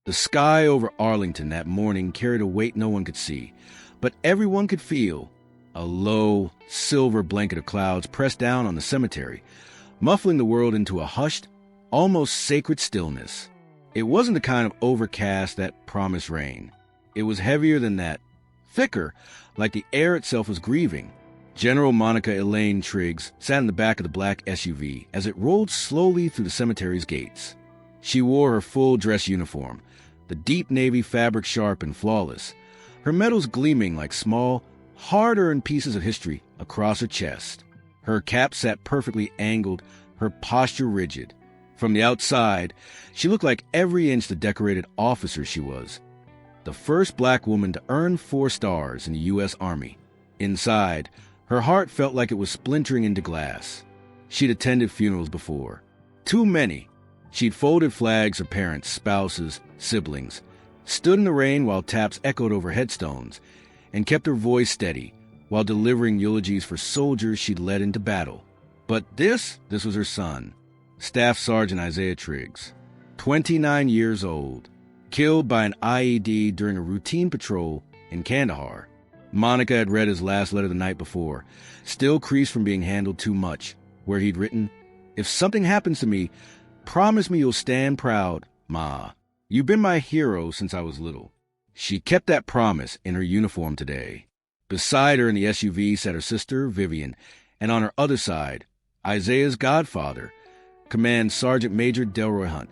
The sky over Arlington that morning carried a weight no one could see, but everyone could feel. A low, silver blanket of clouds pressed down on the cemetery, muffling the world into a hushed, almost sacred stillness. It wasn't the kind of overcast that promised rain. It was heavier than that, thicker, like the air itself was grieving. General Monica Elaine Trigg sat in the back of the black SUV as it rolled slowly through the cemetery's gates. She wore her full dress uniform, the deep navy fabric sharp and flawless, her medals gleaming like small, hard-earned pieces of history across her chest. Her cap sat perfectly angled, her posture rigid. From the outside, she looked like every inch the decorated officer she was. The first black woman to earn 4 stars in the U.S. Army. Inside, her heart felt like it was splintering into glass. She'd attended funerals before. Too many. She'd folded flags for parents, spouses, siblings, stood in the rain while taps echoed over headstones, and kept her voice steady while delivering eulogies for soldiers she'd led into battle. But this was her son, Staff Sergeant Isaiah Trigg, 29 years old, killed by an IED during a routine patrol in Kandahar. Monica had read his last letter the night before, still creased from being handled too much, where he'd written, "If something happens to me, promise me you'll stand proud, Ma. You've been my hero since I was little." She kept that promise in her uniform today. Beside her in the SUV sat her sister, Vivian, and on her other side, Isaiah's godfather, Command Sergeant Major Delroy Hunt,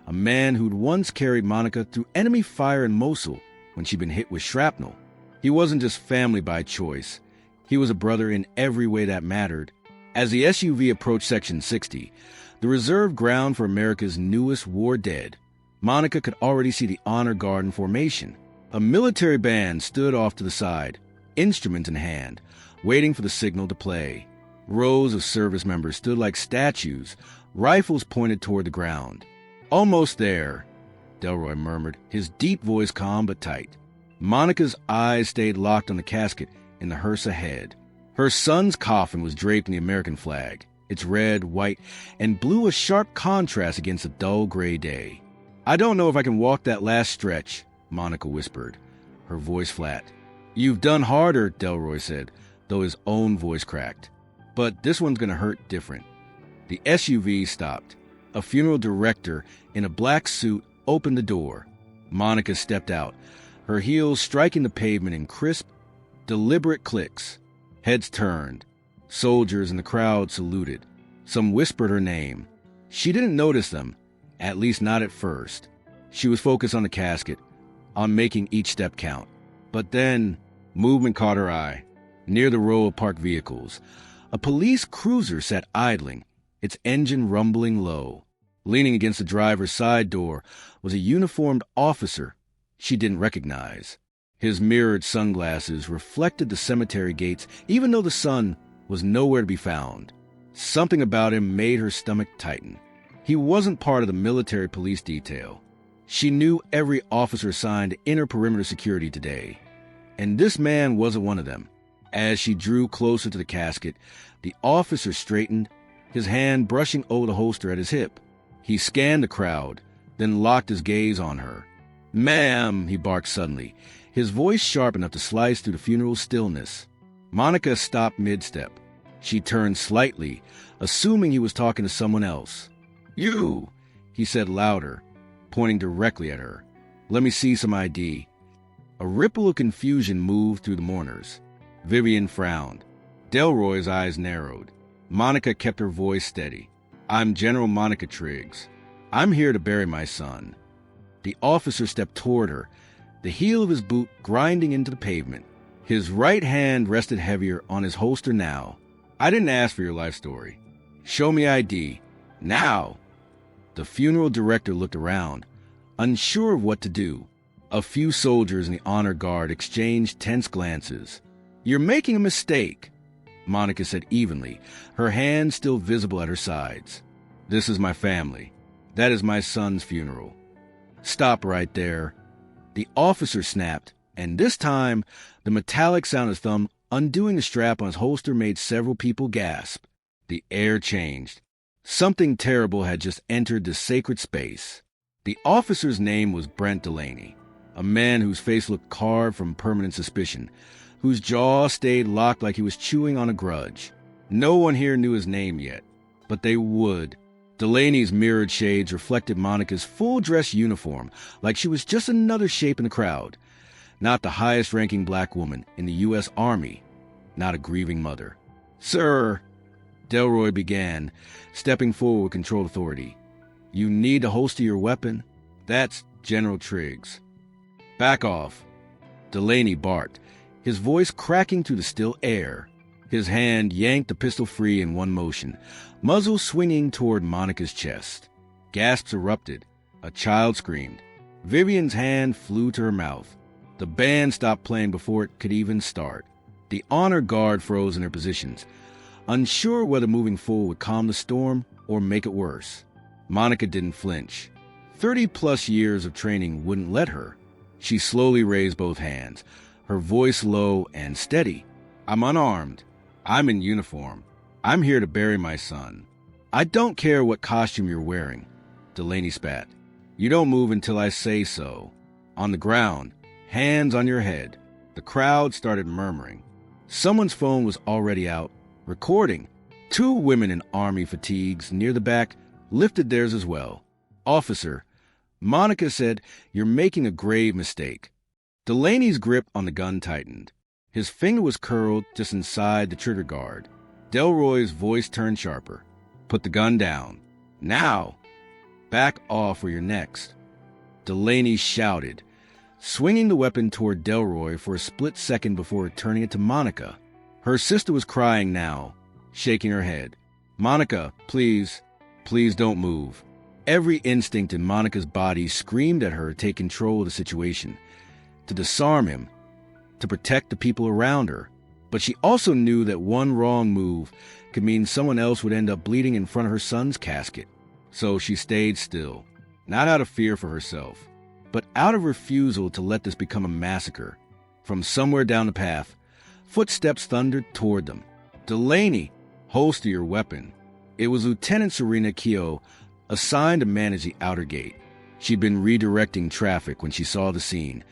a man who'd once carried Monica through enemy fire in Mosul when she'd been hit with shrapnel. He wasn't just family by choice. He was a brother in every way that mattered. As the SUV approached Section 60, the reserve ground for America's newest war dead, Monica could already see the honor guard in formation. A military band stood off to the side, instrument in hand, waiting for the signal to play. Rows of service members stood like statues, rifles pointed toward the ground. "Almost there," Delroy murmured, his deep voice calm but tight. Monica's eyes stayed locked on the casket in the hearse ahead. Her son's coffin was draped in the American flag, its red, white, and blue a sharp contrast against a dull gray day. "I don't know if I can walk that last stretch," Monica whispered, her voice flat. "You've done harder," Delroy said, though his own voice cracked. "But this one's going to hurt different." The SUV stopped. A funeral director in a black suit opened the door. Monica stepped out, her heels striking the pavement in crisp, deliberate clicks. Heads turned. Soldiers in the crowd saluted. Some whispered her name. She didn't notice them, at least not at first. She was focused on the casket, on making each step count. But then, movement caught her eye. Near the row of parked vehicles, a police cruiser sat idling, its engine rumbling low. Leaning against the driver's side door was a uniformed officer she didn't recognize. His mirrored sunglasses reflected the cemetery gates, even though the sun was nowhere to be found. Something about him made her stomach tighten. He wasn't part of the military police detail. She knew every officer assigned to inner perimeter security today, and this man wasn't one of them. As she drew closer to the casket, the officer straightened, his hand brushing over the holster at his hip. He scanned the crowd, then locked his gaze on her. "Ma'am," he barked suddenly, his voice sharp enough to slice through the funeral stillness. Monica stopped mid-step. She turned slightly, assuming he was talking to someone else. "You," he said louder, pointing directly at her. "Let me see some ID." A ripple of confusion moved through the mourners. Vivian frowned. Delroy's eyes narrowed. Monica kept her voice steady. "I'm General Monica Trigg. I'm here to bury my son." The officer stepped toward her, the heel of his boot grinding into the pavement. His right hand rested heavier on his holster now. "I didn't ask for your life story. Show me ID. Now!" The funeral director looked around, unsure of what to do. A few soldiers in the honor guard exchanged tense glances. "You're making a mistake," Monica said evenly, her hands still visible at her sides. "This is my family. That is my son's funeral." "Stop right there." The officer snapped, and this time, the metallic sound of his thumb undoing the strap on his holster made several people gasp. The air changed. Something terrible had just entered the sacred space. The officer's name was Brent Delaney, a man whose face looked carved from permanent suspicion, whose jaw stayed locked like he was chewing on a grudge. No one here knew his name yet, but they would. Delaney's mirrored shades reflected Monica's full-dress uniform like she was just another shape in the crowd. Not the highest-ranking black woman in the U.S. Army, not a grieving mother. "Sir," Delroy began, stepping forward with control authority. "You need to holster your weapon. That's General Trigg's." "Back off," Delaney barked, his voice cracking through the still air. His hand yanked the pistol free in one motion, muzzle swinging toward Monica's chest. Gasps erupted. A child screamed. Vivian's hand flew to her mouth. The band stopped playing before it could even start. The honor guard froze in their positions, unsure whether moving forward would calm the storm or make it worse. Monica didn't flinch. 30-plus years of training wouldn't let her. She slowly raised both hands, her voice low and steady. "I'm unarmed. I'm in uniform. I'm here to bury my son. I don't care what costume you're wearing." Delaney spat. "You don't move until I say so. On the ground, hands on your head." The crowd started murmuring. Someone's phone was already out, recording. 2 women in army fatigues near the back lifted theirs as well. "Officer," Monica said, "you're making a grave mistake." Delaney's grip on the gun tightened. His finger was curled just inside the trigger guard. Delroy's voice turned sharper. "Put the gun down. Now! Back off or you're next." Delaney shouted, swinging the weapon toward Delroy for a split second before turning it to Monica. Her sister was crying now, shaking her head. "Monica, please don't move." Every instinct in Monica's body screamed at her to take control of the situation, to disarm him, to protect the people around her. But she also knew that one wrong move could mean someone else would end up bleeding in front of her son's casket. So she stayed still, not out of fear for herself, but out of refusal to let this become a massacre. From somewhere down the path, footsteps thundered toward them. "Delaney, holster your weapon." It was Lieutenant Serena Keogh, assigned to manage the outer gate. She'd been redirecting traffic when she saw the scene.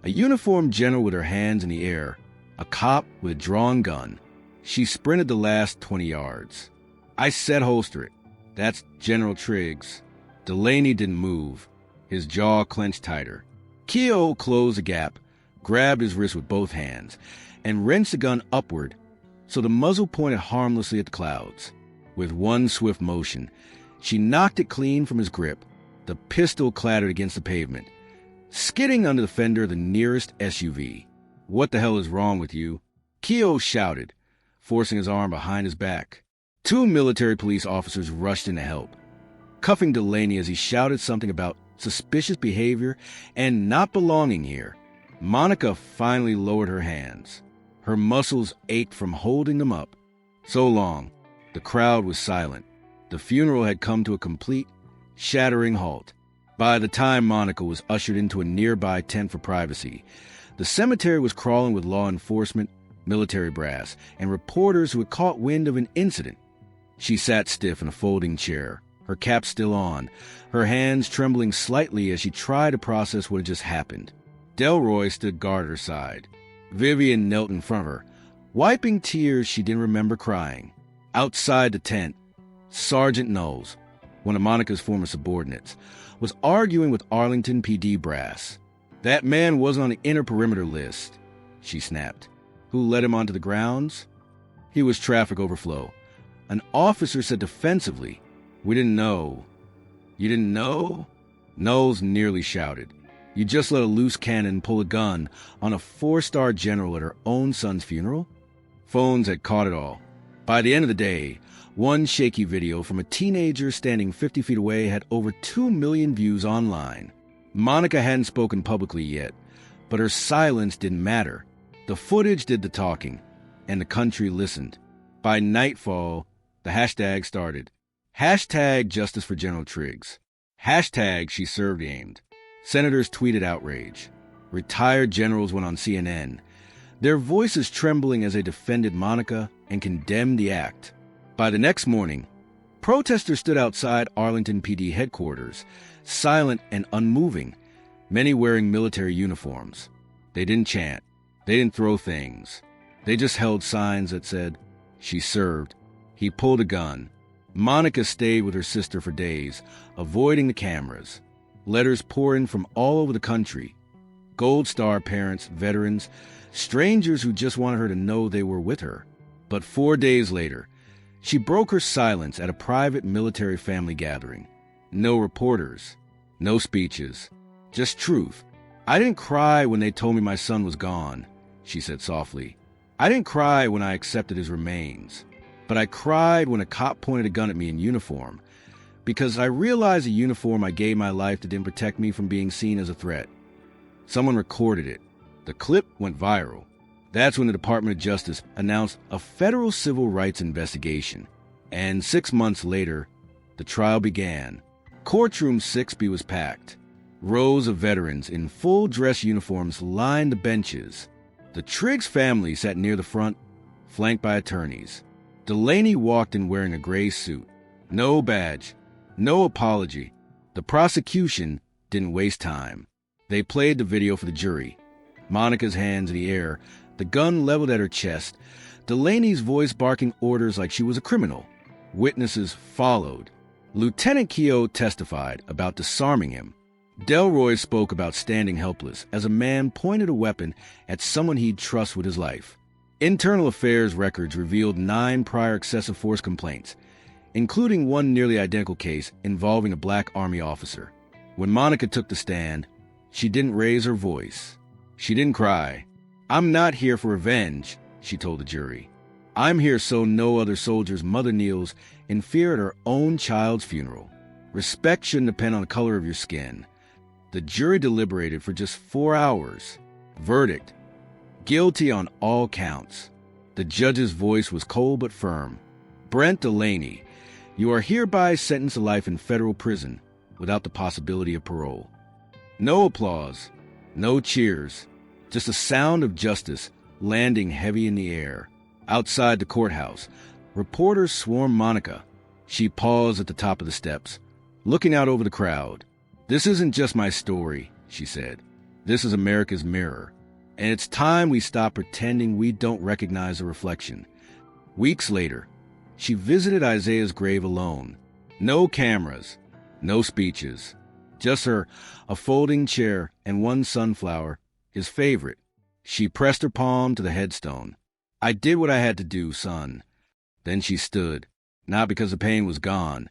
A uniformed general with her hands in the air, a cop with a drawn gun. She sprinted the last 20 yards. "I said holster it. That's General Trigg's." Delaney didn't move. His jaw clenched tighter. Keogh closed the gap, grabbed his wrist with both hands, and wrenched the gun upward so the muzzle pointed harmlessly at the clouds. With one swift motion, she knocked it clean from his grip. The pistol clattered against the pavement, skidding under the fender of the nearest SUV. "What the hell is wrong with you?" Keogh shouted, forcing his arm behind his back. 2 military police officers rushed in to help, cuffing Delaney as he shouted something about suspicious behavior and not belonging here. Monica finally lowered her hands. Her muscles ached from holding them up. So long. The crowd was silent. The funeral had come to a complete, shattering halt. By the time Monica was ushered into a nearby tent for privacy, the cemetery was crawling with law enforcement, military brass, and reporters who had caught wind of an incident. She sat stiff in a folding chair, her cap still on, her hands trembling slightly as she tried to process what had just happened. Delroy stood guard at her side. Vivian knelt in front of her, wiping tears she didn't remember crying. Outside the tent, Sergeant Knowles, one of Monica's former subordinates, was arguing with Arlington PD brass. "That man wasn't on the inner perimeter list," she snapped. "Who let him onto the grounds?" "He was traffic overflow." An officer said defensively, "We didn't know." "You didn't know?" Knowles nearly shouted. "You just let a loose cannon pull a gun on a 4-star general at her own son's funeral?" Phones had caught it all. By the end of the day, one shaky video from a teenager standing 50 feet away had over 2 million views online. Monica hadn't spoken publicly yet, but her silence didn't matter. The footage did the talking, and the country listened. By nightfall, the hashtag started. Hashtag Justice for General Triggs. Hashtag She Served Aimed. Senators tweeted outrage. Retired generals went on CNN, their voices trembling as they defended Monica and condemned the act. By the next morning, Protesters stood outside Arlington PD headquarters, silent and unmoving, many wearing military uniforms. They didn't chant. They didn't throw things. They just held signs that said, "She served." He pulled a gun. Monica stayed with her sister for days, avoiding the cameras. Letters pour in from all over the country. Gold Star parents, veterans, strangers who just wanted her to know they were with her. But 4 days later, she broke her silence at a private military family gathering. No reporters, no speeches, just truth. "I didn't cry when they told me my son was gone," she said softly. "I didn't cry when I accepted his remains. But I cried when a cop pointed a gun at me in uniform, because I realized the uniform I gave my life to didn't protect me from being seen as a threat." Someone recorded it. The clip went viral. That's when the Department of Justice announced a federal civil rights investigation. And 6 months later, the trial began. Courtroom 6B was packed. Rows of veterans in full dress uniforms lined the benches. The Triggs family sat near the front, flanked by attorneys. Delaney walked in wearing a gray suit. No badge, no apology. The prosecution didn't waste time. They played the video for the jury. Monica's hands in the air, the gun leveled at her chest, Delaney's voice barking orders like she was a criminal. Witnesses followed. Lieutenant Keogh testified about disarming him. Delroy spoke about standing helpless as a man pointed a weapon at someone he'd trust with his life. Internal Affairs records revealed 9 prior excessive force complaints, including one nearly identical case involving a Black Army officer. When Monica took the stand, she didn't raise her voice. She didn't cry. "I'm not here for revenge," she told the jury. "I'm here so no other soldier's mother kneels in fear at her own child's funeral. Respect shouldn't depend on the color of your skin." The jury deliberated for just 4 hours. Verdict: guilty on all counts. The judge's voice was cold but firm. "Brent Delaney, you are hereby sentenced to life in federal prison without the possibility of parole." No applause, no cheers, just the sound of justice landing heavy in the air. Outside the courthouse, reporters swarmed Monica. She paused at the top of the steps, looking out over the crowd. "This isn't just my story," she said. "This is America's mirror. And it's time we stop pretending we don't recognize the reflection." Weeks later, she visited Isaiah's grave alone. No cameras, no speeches, just a folding chair and one sunflower, his favorite. She pressed her palm to the headstone. "I did what I had to do, son." Then she stood, not because the pain was gone,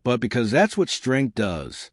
but because that's what strength does.